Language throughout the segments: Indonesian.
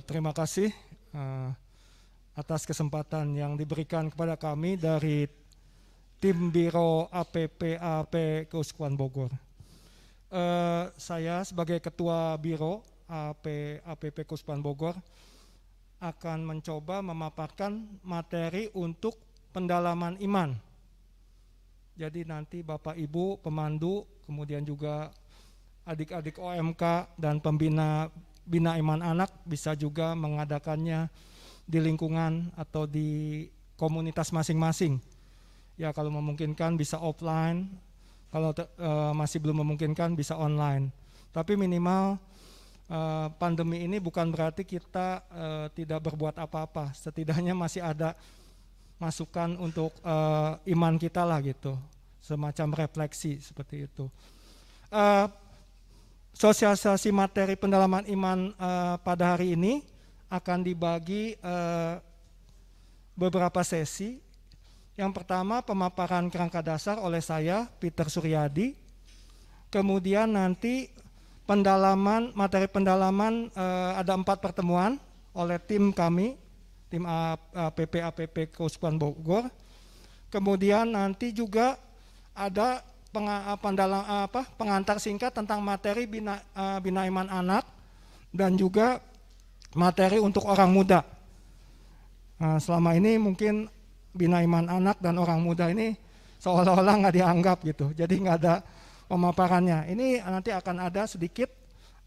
Terima kasih atas kesempatan yang diberikan kepada kami dari tim Biro APPAP Keuskupan Bogor. Saya sebagai Ketua Biro APP Keuskupan Bogor akan mencoba memaparkan materi untuk pendalaman iman. Jadi nanti Bapak Ibu pemandu, kemudian juga adik-adik OMK dan pembina Bina Iman Anak bisa juga mengadakannya di lingkungan atau di komunitas masing-masing. Ya kalau memungkinkan bisa offline, kalau masih belum memungkinkan bisa online. Tapi minimal pandemi ini bukan berarti kita tidak berbuat apa-apa. Setidaknya masih ada masukan untuk iman kita lah gitu. Semacam refleksi seperti itu. Sosialisasi materi pendalaman iman pada hari ini akan dibagi beberapa sesi. Yang pertama pemaparan kerangka dasar oleh saya, Peter Suryadi. Kemudian nanti materi pendalaman ada 4 pertemuan oleh tim kami, tim APP Keuskupan Bogor. Kemudian nanti juga ada pengantar singkat tentang materi Bina Iman Anak dan juga materi untuk orang muda. Nah, selama ini mungkin Bina Iman Anak dan orang muda ini seolah-olah nggak dianggap gitu, jadi nggak ada pemaparannya. Ini nanti akan ada sedikit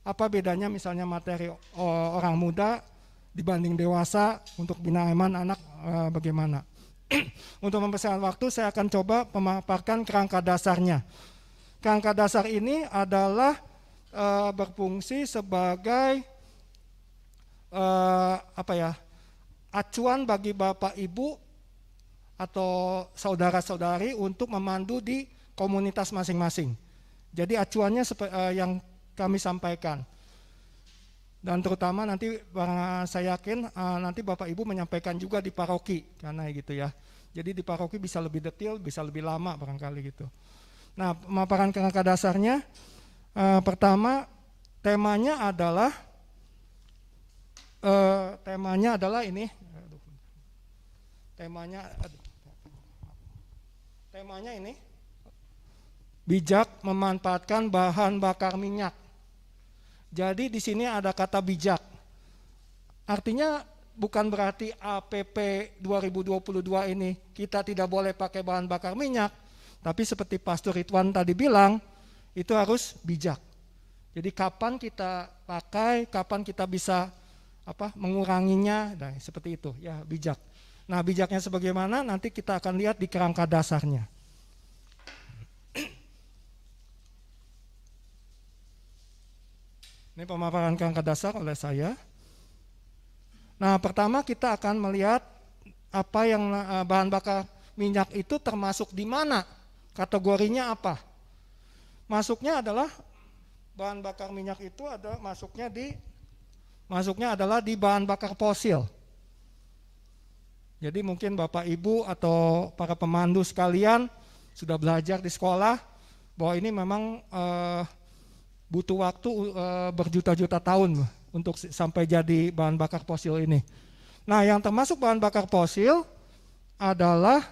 apa bedanya misalnya materi orang muda dibanding dewasa untuk Bina Iman Anak bagaimana. Untuk mempersingkat waktu, saya akan coba memaparkan kerangka dasarnya. Kerangka dasar ini adalah berfungsi sebagai acuan bagi Bapak Ibu atau saudara-saudari untuk memandu di komunitas masing-masing. Jadi acuannya yang kami sampaikan. Dan terutama nanti saya yakin nanti Bapak Ibu menyampaikan juga di paroki karena gitu ya. Jadi di paroki bisa lebih detail, bisa lebih lama barangkali gitu. Nah, pemaparan kerangka dasarnya pertama temanya adalah ini. Temanya ini bijak memanfaatkan bahan bakar minyak. Jadi di sini ada kata bijak. Artinya bukan berarti APP 2022 ini kita tidak boleh pakai bahan bakar minyak, tapi seperti Pastor Ridwan tadi bilang, itu harus bijak. Jadi kapan kita pakai, kapan kita bisa menguranginya, nah seperti itu ya, bijak. Nah, bijaknya sebagaimana nanti kita akan lihat di kerangka dasarnya. Ini pemaparan kerangka dasar oleh saya. Nah, pertama kita akan melihat apa yang bahan bakar minyak itu termasuk di mana, kategorinya apa. Masuknya adalah bahan bakar minyak itu masuknya adalah di bahan bakar fosil. Jadi mungkin Bapak Ibu atau para pemandu sekalian sudah belajar di sekolah bahwa ini memang butuh waktu berjuta-juta tahun untuk sampai jadi bahan bakar fosil ini. Nah, yang termasuk bahan bakar fosil adalah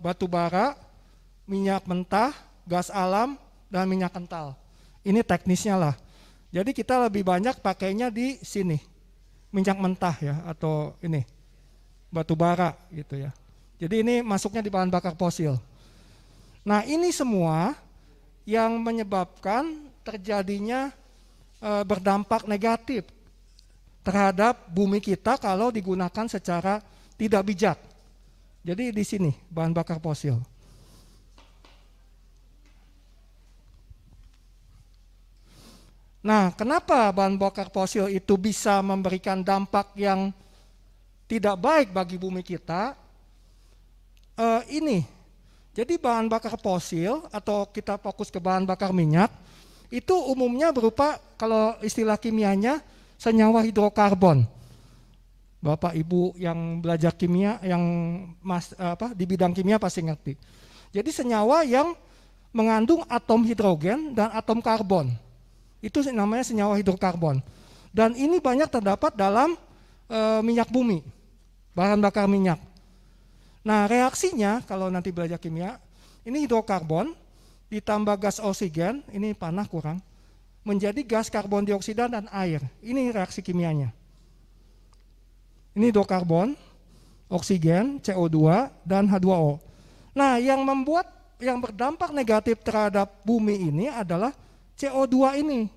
batu bara, minyak mentah, gas alam, dan minyak kental. Ini teknisnya lah. Jadi kita lebih banyak pakainya di sini, minyak mentah ya, atau ini batu bara gitu ya. Jadi ini masuknya di bahan bakar fosil. Nah, ini semua yang menyebabkan terjadinya berdampak negatif terhadap bumi kita kalau digunakan secara tidak bijak. Jadi di sini bahan bakar fosil. Nah, kenapa bahan bakar fosil itu bisa memberikan dampak yang tidak baik bagi bumi kita? Jadi bahan bakar fosil atau kita fokus ke bahan bakar minyak itu umumnya berupa, kalau istilah kimianya, senyawa hidrokarbon. Bapak Ibu yang belajar kimia, yang di bidang kimia pasti ngerti. Jadi senyawa yang mengandung atom hidrogen dan atom karbon. Itu namanya senyawa hidrokarbon. Dan ini banyak terdapat dalam minyak bumi, bahan bakar minyak. Nah, reaksinya kalau nanti belajar kimia, ini hidrokarbon ditambah gas oksigen, ini panah kurang, menjadi gas karbon dioksida dan air. Ini reaksi kimianya. Ini hidrokarbon, oksigen, CO2, dan H2O. Nah, yang berdampak negatif terhadap bumi ini adalah CO2 ini.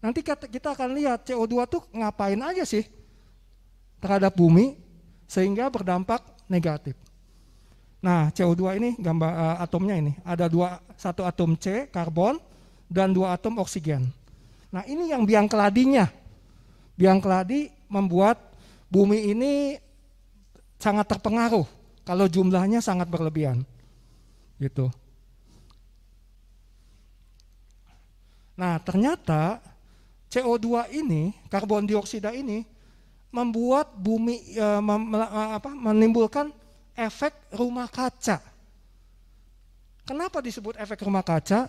Nanti kita akan lihat CO2 tuh ngapain aja sih terhadap bumi sehingga berdampak negatif. Nah, CO2 ini gambar atomnya ini. Ada satu atom C, karbon, dan 2 atom oksigen. Nah, ini yang biang keladinya. Biang keladi membuat bumi ini sangat terpengaruh kalau jumlahnya sangat berlebihan. Gitu. Nah, ternyata CO2 ini, karbon dioksida ini membuat bumi menimbulkan efek rumah kaca. Kenapa disebut efek rumah kaca?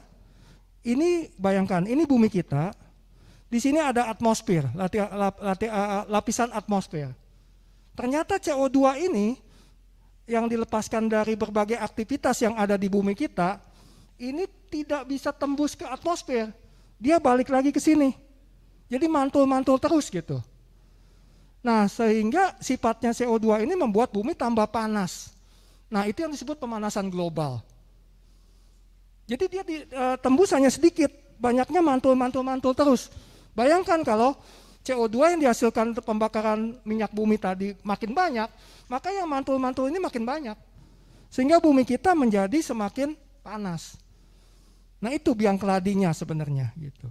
Ini bayangkan, ini bumi kita, di sini ada atmosfer, lapisan atmosfer. Ternyata CO2 ini yang dilepaskan dari berbagai aktivitas yang ada di bumi kita, ini tidak bisa tembus ke atmosfer. Dia balik lagi ke sini. Jadi mantul-mantul terus gitu. Nah, sehingga sifatnya CO2 ini membuat bumi tambah panas. Nah, itu yang disebut pemanasan global. Jadi dia tembusannya sedikit, banyaknya mantul-mantul terus. Bayangkan kalau CO2 yang dihasilkan untuk pembakaran minyak bumi tadi makin banyak, maka yang mantul-mantul ini makin banyak. Sehingga bumi kita menjadi semakin panas. Nah, itu biang keladinya sebenarnya gitu.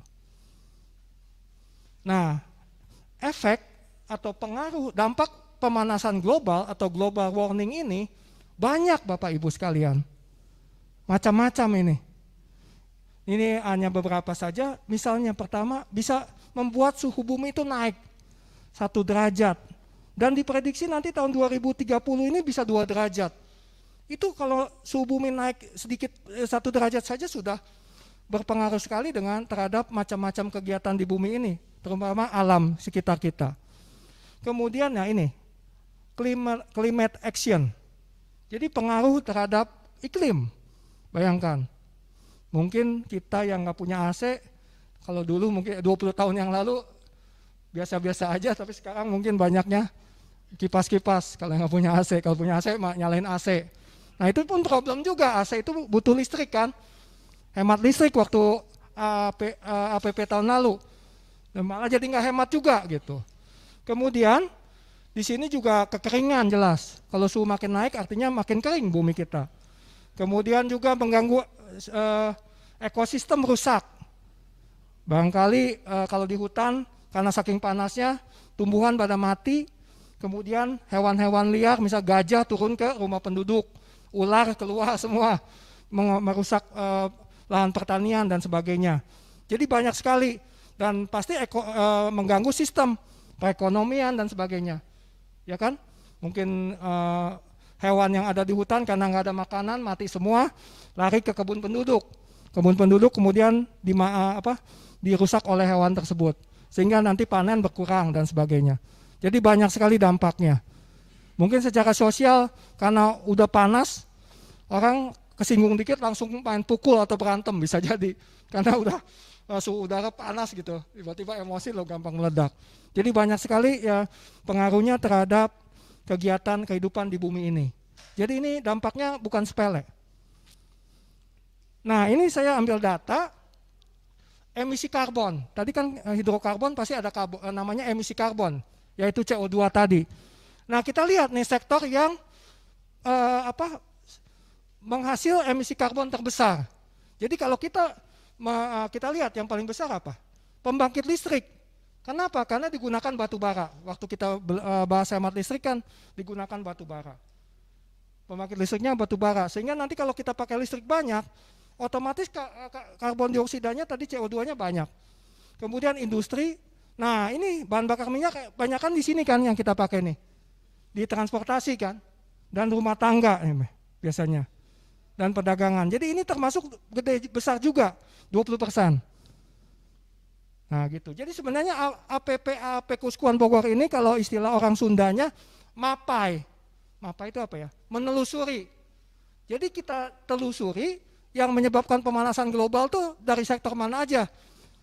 Nah, efek atau pengaruh dampak pemanasan global atau global warming ini banyak Bapak Ibu sekalian. Macam-macam ini. Ini hanya beberapa saja. Misalnya pertama bisa membuat suhu bumi itu naik 1 derajat. Dan diprediksi nanti tahun 2030 ini bisa 2 derajat. Itu kalau suhu bumi naik sedikit 1 derajat saja sudah berpengaruh sekali terhadap macam-macam kegiatan di bumi ini, terutama alam sekitar kita. Kemudian ya ini, climate action. Jadi pengaruh terhadap iklim. Bayangkan, mungkin kita yang nggak punya AC, kalau dulu mungkin 20 tahun yang lalu biasa-biasa aja, tapi sekarang mungkin banyaknya kipas-kipas kalau nggak punya AC. Kalau punya AC nyalain AC. Nah, itu pun problem juga, AC itu butuh listrik kan. Hemat listrik waktu APP tahun lalu. Dan malah jadi nggak hemat juga gitu. Kemudian di sini juga kekeringan jelas. Kalau suhu makin naik artinya makin kering bumi kita. Kemudian juga mengganggu ekosistem rusak. Barangkali kalau di hutan karena saking panasnya tumbuhan pada mati. Kemudian hewan-hewan liar misal gajah turun ke rumah penduduk. Ular keluar semua merusak lahan pertanian dan sebagainya. Jadi banyak sekali dan pasti mengganggu sistem perekonomian dan sebagainya. Ya kan? Mungkin hewan yang ada di hutan karena nggak ada makanan mati semua, lari ke kebun penduduk. Kebun penduduk kemudian dirusak oleh hewan tersebut. Sehingga nanti panen berkurang dan sebagainya. Jadi banyak sekali dampaknya. Mungkin secara sosial karena udah panas, orang kesinggung dikit langsung main pukul atau berantem bisa jadi. Karena udah suhu udara panas gitu, tiba-tiba emosi lo gampang meledak. Jadi banyak sekali ya pengaruhnya terhadap kegiatan kehidupan di bumi ini. Jadi ini dampaknya bukan sepele. Nah, ini saya ambil data emisi karbon. Tadi kan hidrokarbon pasti ada namanya emisi karbon, yaitu CO2 tadi. Nah, kita lihat nih sektor yang menghasil emisi karbon terbesar. Jadi kalau kita lihat yang paling besar apa? Pembangkit listrik. Kenapa? Karena digunakan batu bara. Waktu kita bahas hemat listrik kan digunakan batu bara. Pembangkit listriknya batu bara. Sehingga nanti kalau kita pakai listrik banyak, otomatis karbon dioksidanya tadi CO2-nya banyak. Kemudian industri. Nah, ini bahan bakar minyak banyak kan di sini kan yang kita pakai nih. Di transportasi kan. Dan rumah tangga biasanya. Dan perdagangan. Jadi ini termasuk besar juga, 20%. Nah gitu. Jadi sebenarnya APP Kuskuan Bogor ini kalau istilah orang Sundanya mapai. Mapai itu apa ya? Menelusuri. Jadi kita telusuri yang menyebabkan pemanasan global tuh dari sektor mana aja.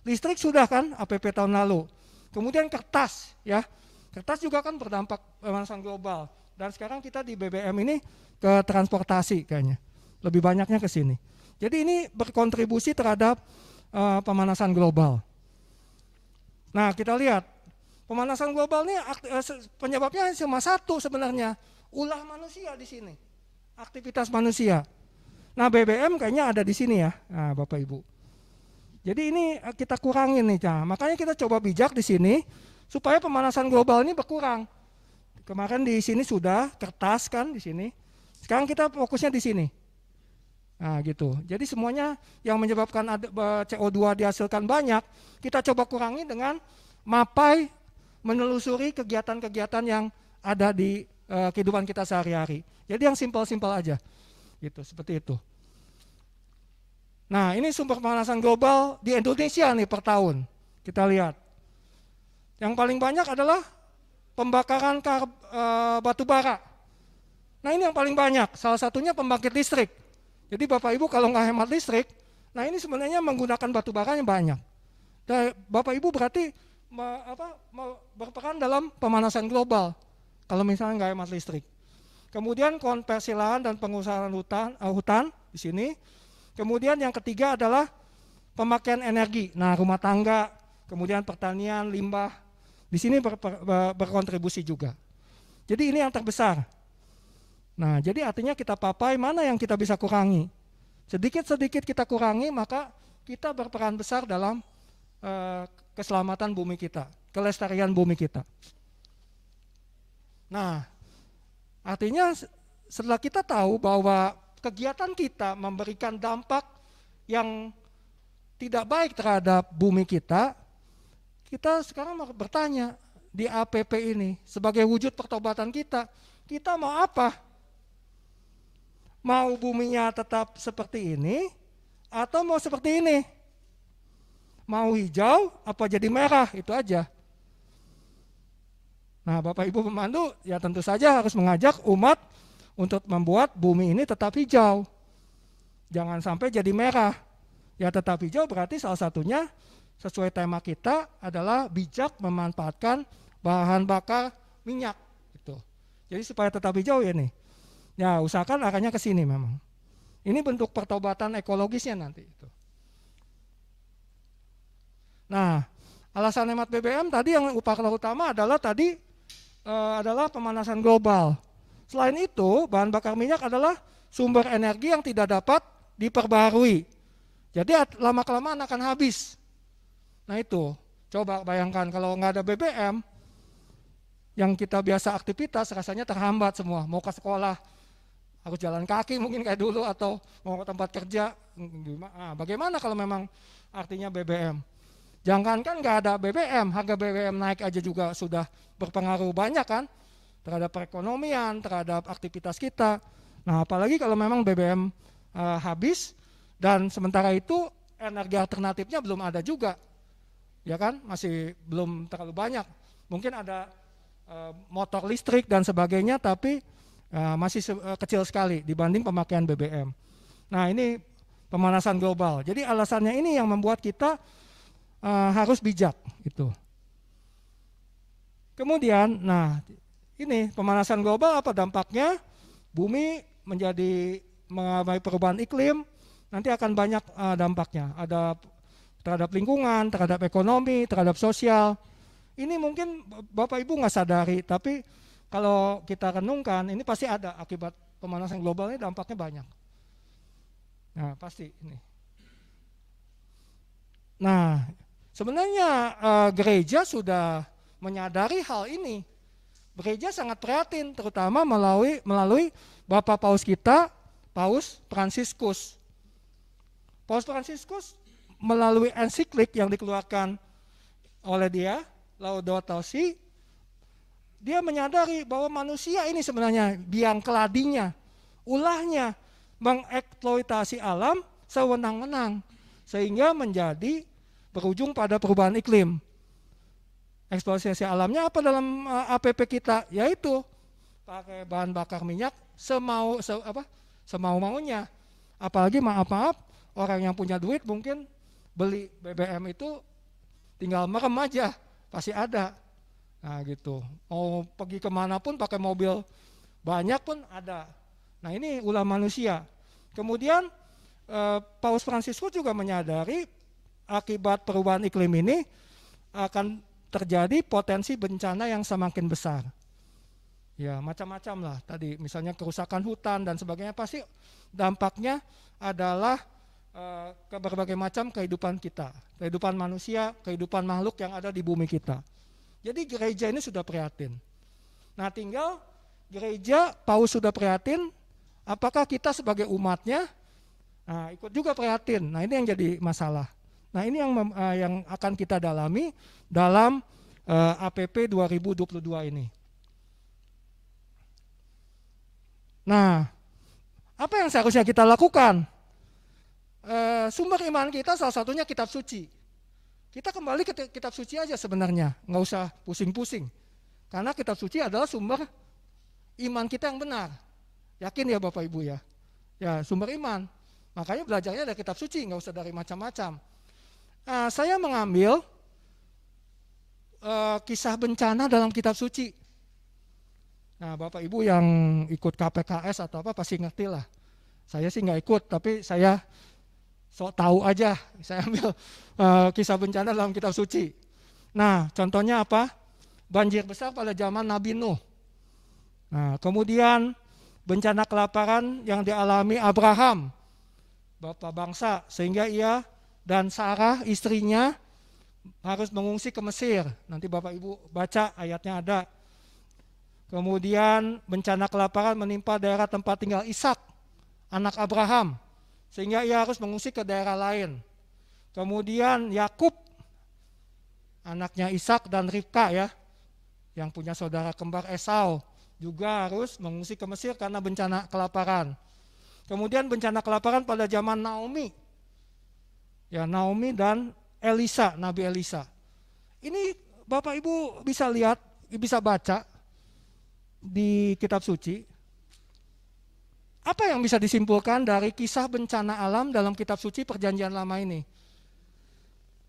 Listrik sudah kan APP tahun lalu. Kemudian kertas ya. Kertas juga kan berdampak pemanasan global. Dan sekarang kita di BBM ini ke transportasi kayaknya. Lebih banyaknya ke sini. Jadi ini berkontribusi terhadap pemanasan global. Nah kita lihat pemanasan global ini penyebabnya cuma satu sebenarnya, ulah manusia di sini, aktivitas manusia. Nah BBM kayaknya ada di sini ya, nah, Bapak Ibu. Jadi ini kita kurangin nih, makanya kita coba bijak di sini supaya pemanasan global ini berkurang. Kemarin di sini sudah kertas kan di sini, sekarang kita fokusnya di sini. Nah gitu, jadi semuanya yang menyebabkan CO2 dihasilkan banyak, kita coba kurangi dengan mapai menelusuri kegiatan-kegiatan yang ada di kehidupan kita sehari-hari. Jadi yang simpel-simpel aja, gitu, seperti itu. Nah ini sumber pemanasan global di Indonesia nih per tahun, kita lihat. Yang paling banyak adalah pembakaran batu bara. Nah ini yang paling banyak, salah satunya pembangkit listrik. Jadi Bapak Ibu kalau nggak hemat listrik, nah ini sebenarnya menggunakan batu bara yang banyak. Dan Bapak Ibu berarti berperan dalam pemanasan global kalau misalnya nggak hemat listrik. Kemudian konversi lahan dan pengusahaan hutan di sini. Kemudian yang ketiga adalah pemakaian energi. Nah rumah tangga, kemudian pertanian, limbah, di sini berkontribusi juga. Jadi ini yang terbesar. Nah, jadi artinya kita papai mana yang kita bisa kurangi. Sedikit-sedikit kita kurangi, maka kita berperan besar dalam keselamatan bumi kita, kelestarian bumi kita. Nah, artinya setelah kita tahu bahwa kegiatan kita memberikan dampak yang tidak baik terhadap bumi kita, kita sekarang mau bertanya di APP ini, sebagai wujud pertobatan kita mau apa? Mau buminya tetap seperti ini atau mau seperti ini? Mau hijau apa jadi merah, itu aja. Nah Bapak Ibu pemandu ya tentu saja harus mengajak umat untuk membuat bumi ini tetap hijau. Jangan sampai jadi merah. Ya tetap hijau berarti salah satunya sesuai tema kita adalah bijak memanfaatkan bahan bakar minyak. Gitu. Jadi supaya tetap hijau ya nih. Ya usahakan arahnya ke sini memang. Ini bentuk pertobatan ekologisnya nanti. Nah, alasan hemat BBM tadi yang faktor utama adalah adalah pemanasan global. Selain itu, bahan bakar minyak adalah sumber energi yang tidak dapat diperbarui. Jadi lama-kelamaan akan habis. Nah itu, coba bayangkan kalau nggak ada BBM, yang kita biasa aktivitas rasanya terhambat semua. Mau ke sekolah, harus jalan kaki mungkin kayak dulu atau mau ke tempat kerja. Nah, bagaimana kalau memang artinya BBM? Jangankan nggak ada BBM, harga BBM naik aja juga sudah berpengaruh banyak kan terhadap perekonomian, terhadap aktivitas kita. Nah apalagi kalau memang BBM habis dan sementara itu energi alternatifnya belum ada juga, ya kan? Masih belum terlalu banyak. Mungkin ada motor listrik dan sebagainya, tapi masih kecil sekali dibanding pemakaian BBM. Nah ini pemanasan global. Jadi alasannya ini yang membuat kita harus bijak gitu. Kemudian, nah ini pemanasan global apa dampaknya? Bumi mengalami perubahan iklim, nanti akan banyak dampaknya. Ada terhadap lingkungan, terhadap ekonomi, terhadap sosial. Ini mungkin Bapak Ibu nggak sadari, tapi kalau kita renungkan, ini pasti ada akibat pemanasan global ini dampaknya banyak. Nah pasti ini. Nah sebenarnya gereja sudah menyadari hal ini. Gereja sangat prihatin, terutama melalui Bapak Paus kita, Paus Fransiskus. Paus Fransiskus melalui ensiklik yang dikeluarkan oleh dia, Laudato Si, dia menyadari bahwa manusia ini sebenarnya biang keladinya, ulahnya mengeksploitasi alam sewenang-wenang, sehingga menjadi berujung pada perubahan iklim. Eksploitasi alamnya apa dalam APP kita? Yaitu pakai bahan bakar minyak semau-maunya. Apalagi maaf, orang yang punya duit mungkin beli BBM itu tinggal merem aja, pasti ada. Nah gitu, mau pergi kemanapun pakai mobil banyak pun ada. Nah ini ulah manusia. Kemudian Paus Fransiskus juga menyadari akibat perubahan iklim ini akan terjadi potensi bencana yang semakin besar. Ya macam-macam lah tadi, misalnya kerusakan hutan dan sebagainya, pasti dampaknya adalah ke berbagai macam kehidupan kita, kehidupan manusia, kehidupan makhluk yang ada di bumi kita. Jadi gereja ini sudah prihatin. Nah tinggal gereja, Paus sudah prihatin, apakah kita sebagai umatnya ikut juga prihatin. Nah ini yang jadi masalah. Nah ini yang akan kita dalami dalam APP 2022 ini. Nah, apa yang seharusnya kita lakukan? Sumber iman kita salah satunya kitab suci. Kita kembali ke kitab suci aja sebenarnya, nggak usah pusing-pusing. Karena kitab suci adalah sumber iman kita yang benar. Yakin ya Bapak Ibu ya? Ya sumber iman. Makanya belajarnya dari kitab suci, nggak usah dari macam-macam. Saya mengambil kisah bencana dalam kitab suci. Nah Bapak Ibu yang ikut KPKS atau apa pasti ngerti lah. Saya sih nggak ikut, tapi saya sok tahu aja. Saya ambil kisah bencana dalam kitab suci. Nah contohnya apa? Banjir besar pada zaman Nabi Nuh. Nah kemudian bencana kelaparan yang dialami Abraham, bapak bangsa, sehingga ia dan Sarah istrinya harus mengungsi ke Mesir. Nanti Bapak Ibu baca ayatnya ada. Kemudian bencana kelaparan menimpa daerah tempat tinggal Ishak, anak Abraham, sehingga ia harus mengungsi ke daerah lain. Kemudian Yakub, anaknya Ishak dan Ribka ya, yang punya saudara kembar Esau, juga harus mengungsi ke Mesir karena bencana kelaparan. Kemudian bencana kelaparan pada zaman Naomi, ya Naomi dan Elisa, Nabi Elisa. Ini Bapak Ibu bisa lihat, bisa baca di kitab suci. Apa yang bisa disimpulkan dari kisah bencana alam dalam kitab suci Perjanjian Lama ini?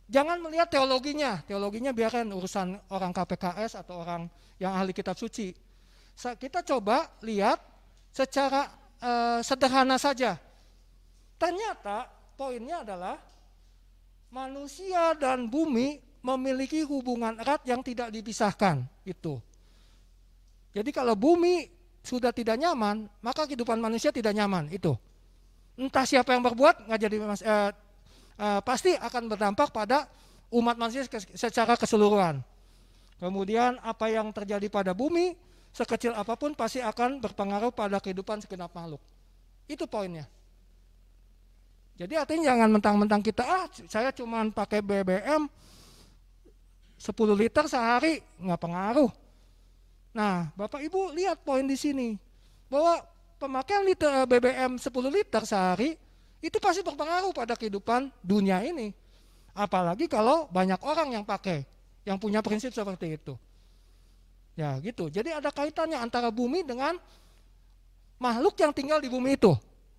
Jangan melihat teologinya biarkan urusan orang KPKS atau orang yang ahli kitab suci. Kita coba lihat secara sederhana saja. Ternyata poinnya adalah manusia dan bumi memiliki hubungan erat yang tidak dipisahkan itu. Jadi kalau bumi sudah tidak nyaman, maka kehidupan manusia tidak nyaman itu. Entah siapa yang berbuat, nggak jadi pasti akan berdampak pada umat manusia secara keseluruhan. Kemudian apa yang terjadi pada bumi, sekecil apapun pasti akan berpengaruh pada kehidupan segenap makhluk. Itu poinnya. Jadi artinya jangan mentang-mentang kita, saya cuma pakai BBM 10 liter sehari, nggak pengaruh. Nah, Bapak Ibu lihat poin di sini, bahwa pemakaian BBM 10 liter sehari, itu pasti berpengaruh pada kehidupan dunia ini. Apalagi kalau banyak orang yang pakai, yang punya prinsip seperti itu. Ya gitu, jadi ada kaitannya antara bumi dengan makhluk yang tinggal di bumi itu.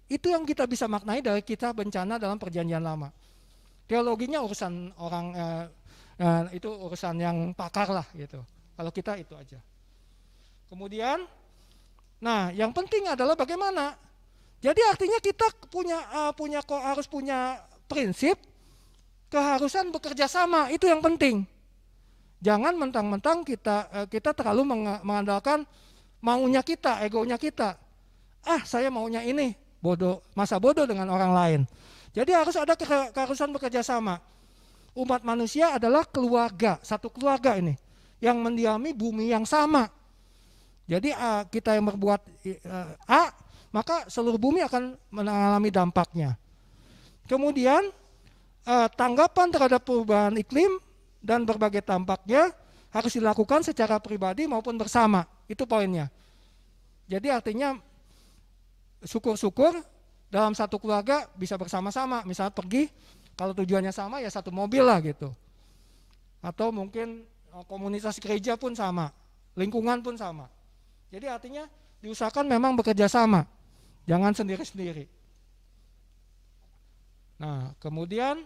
Itu yang kita bisa maknai dari kisah bencana dalam Perjanjian Lama. Teologinya urusan orang, itu urusan yang pakar lah gitu. Kalau kita itu aja. Kemudian, nah yang penting adalah bagaimana. Jadi artinya kita harus punya prinsip keharusan bekerja sama, itu yang penting. Jangan mentang-mentang kita terlalu mengandalkan maunya kita, egonya kita. Saya maunya ini, masa bodoh dengan orang lain. Jadi harus ada keharusan bekerja sama. Umat manusia adalah keluarga, satu keluarga ini yang mendiami bumi yang sama. Jadi kita yang berbuat maka seluruh bumi akan mengalami dampaknya. Kemudian tanggapan terhadap perubahan iklim dan berbagai dampaknya harus dilakukan secara pribadi maupun bersama. Itu poinnya. Jadi artinya syukur-syukur dalam satu keluarga bisa bersama-sama, misalnya pergi Kalau tujuannya sama ya satu mobil lah gitu. Atau mungkin komunitas gereja pun sama, lingkungan pun sama. Jadi artinya diusahakan memang bekerja sama, jangan sendiri-sendiri. Nah kemudian,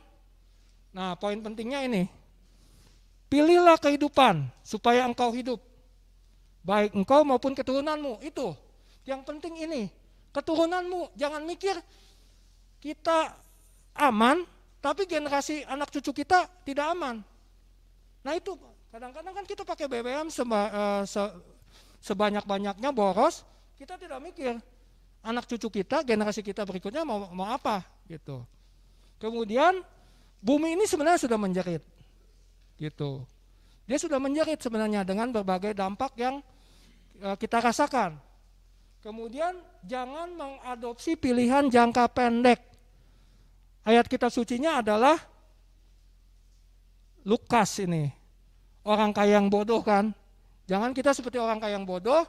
poin pentingnya ini, pilihlah kehidupan supaya engkau hidup, baik engkau maupun keturunanmu. Itu yang penting ini, keturunanmu. Jangan mikir kita aman, tapi generasi anak cucu kita tidak aman. Nah itu kadang-kadang kan kita pakai BBM sebanyak-banyaknya boros, kita tidak mikir anak cucu kita, generasi kita berikutnya mau apa gitu. Kemudian bumi ini sebenarnya sudah menjerit gitu. Dia sudah menjerit sebenarnya dengan berbagai dampak yang kita rasakan. Kemudian jangan mengadopsi pilihan jangka pendek. Ayat kitab sucinya adalah Lukas ini. Orang kaya yang bodoh kan. Jangan kita seperti orang kaya yang bodoh,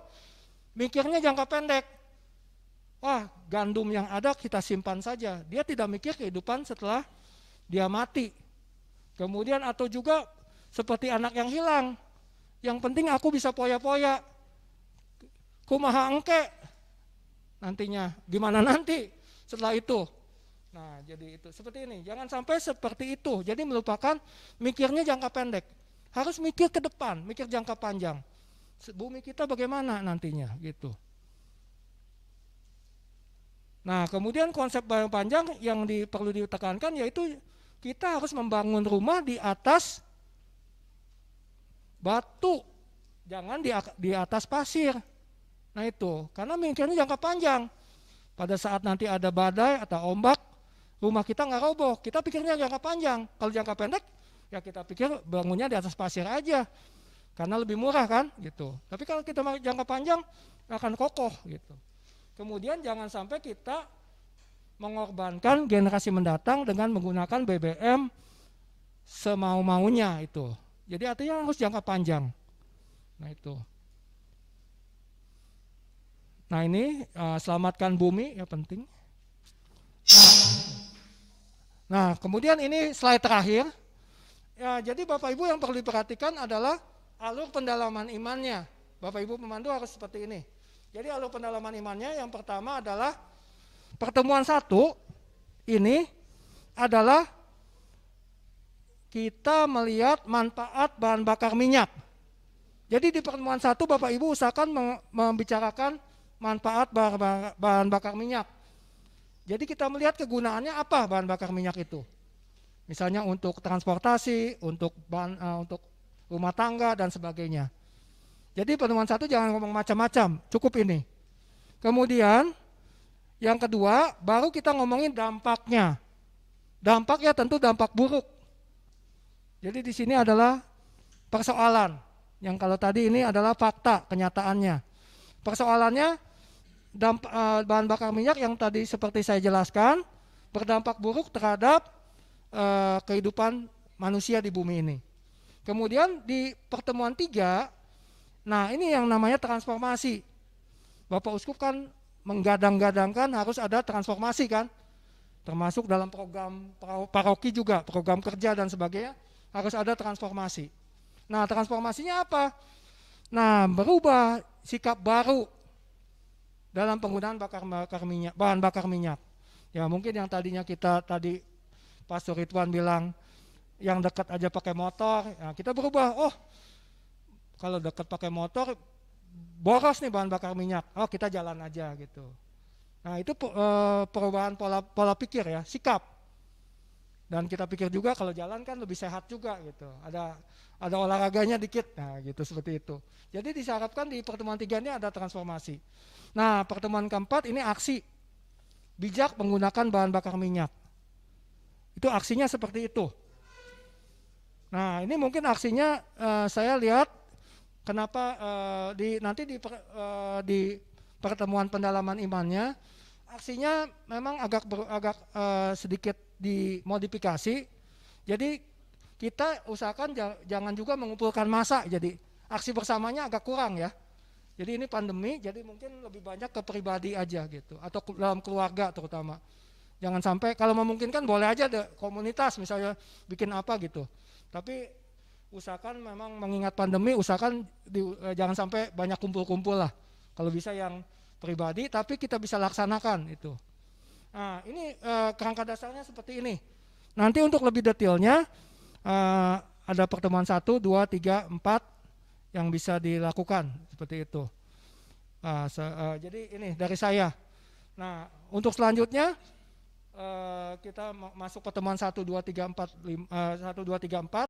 mikirnya jangka pendek. Wah, gandum yang ada kita simpan saja. Dia tidak mikir kehidupan setelah dia mati. Kemudian atau juga seperti anak yang hilang. Yang penting aku bisa poya-poya. Kumaha engke nantinya. Gimana nanti setelah itu? Nah, jadi itu seperti ini. Jangan sampai seperti itu. Jadi melupakan mikirnya jangka pendek. Harus mikir ke depan, mikir jangka panjang. Bumi kita bagaimana nantinya gitu. Nah, kemudian konsep bayang panjang yang perlu ditekankan yaitu kita harus membangun rumah di atas batu, jangan di atas pasir. Nah itu, karena mikirnya jangka panjang. Pada saat nanti ada badai atau ombak, rumah kita nggak roboh. Kita pikirnya jangka panjang. Kalau jangka pendek, ya kita pikir bangunnya di atas pasir aja, karena lebih murah kan, gitu. Tapi kalau kita jangka panjang, akan kokoh, gitu. Kemudian jangan sampai kita mengorbankan generasi mendatang dengan menggunakan BBM semau-maunya itu. Jadi artinya harus jangka panjang. Nah itu. Nah ini selamatkan bumi ya penting. Nah kemudian ini slide terakhir. Ya, jadi Bapak Ibu yang perlu diperhatikan adalah alur pendalaman imannya. Bapak Ibu pemandu harus seperti ini. Jadi alur pendalaman imannya yang pertama adalah pertemuan 1 ini adalah kita melihat manfaat bahan bakar minyak. Jadi di pertemuan 1 Bapak Ibu usahakan membicarakan manfaat bahan bakar minyak. Jadi kita melihat kegunaannya apa bahan bakar minyak itu. Misalnya untuk transportasi, untuk rumah tangga dan sebagainya. Jadi pertemuan 1 jangan ngomong macam-macam, cukup ini. Kemudian yang kedua, baru kita ngomongin dampaknya. Dampaknya tentu dampak buruk. Jadi di sini adalah persoalan. Yang kalau tadi ini adalah fakta, kenyataannya. Persoalannya bahan bakar minyak yang tadi seperti saya jelaskan berdampak buruk terhadap kehidupan manusia di bumi ini. Kemudian di pertemuan 3, nah ini yang namanya transformasi. Bapak Uskup kan menggadang-gadangkan harus ada transformasi kan, termasuk dalam program paroki juga, program kerja dan sebagainya, harus ada transformasi. Nah transformasinya apa? Nah berubah sikap baru dalam penggunaan bahan bakar minyak. Ya mungkin yang tadinya kita tadi Pastor Ridwan bilang yang dekat aja pakai motor, ya kita berubah, kalau dekat pakai motor boros nih bahan bakar minyak, kita jalan aja gitu. Nah itu perubahan pola pikir ya, sikap. Dan kita pikir juga kalau jalan kan lebih sehat juga gitu. Ada olahraganya dikit, nah gitu seperti itu. Jadi diharapkan di pertemuan 3 ini ada transformasi. Nah pertemuan keempat ini aksi bijak menggunakan bahan bakar minyak. Itu aksinya seperti itu. Nah ini mungkin aksinya saya lihat kenapa nanti di pertemuan pendalaman imannya aksinya memang agak sedikit dimodifikasi. Jadi kita usahakan jangan juga mengumpulkan massa. Jadi aksi bersamanya agak kurang ya. Jadi ini pandemi, jadi mungkin lebih banyak ke pribadi aja gitu, atau dalam keluarga terutama. Jangan sampai, kalau memungkinkan boleh aja ada komunitas misalnya bikin apa gitu. Tapi usahakan memang mengingat pandemi, usahakan jangan sampai banyak kumpul-kumpul lah. Kalau bisa yang pribadi, tapi kita bisa laksanakan itu. Nah, ini kerangka dasarnya seperti ini. Nanti untuk lebih detailnya ada pertemuan 1, 2, 3, 4 yang bisa dilakukan seperti itu. Jadi ini dari saya. Nah, untuk selanjutnya kita masuk pertemuan 1, 2, 3, 4, 1, 2, 3, 4.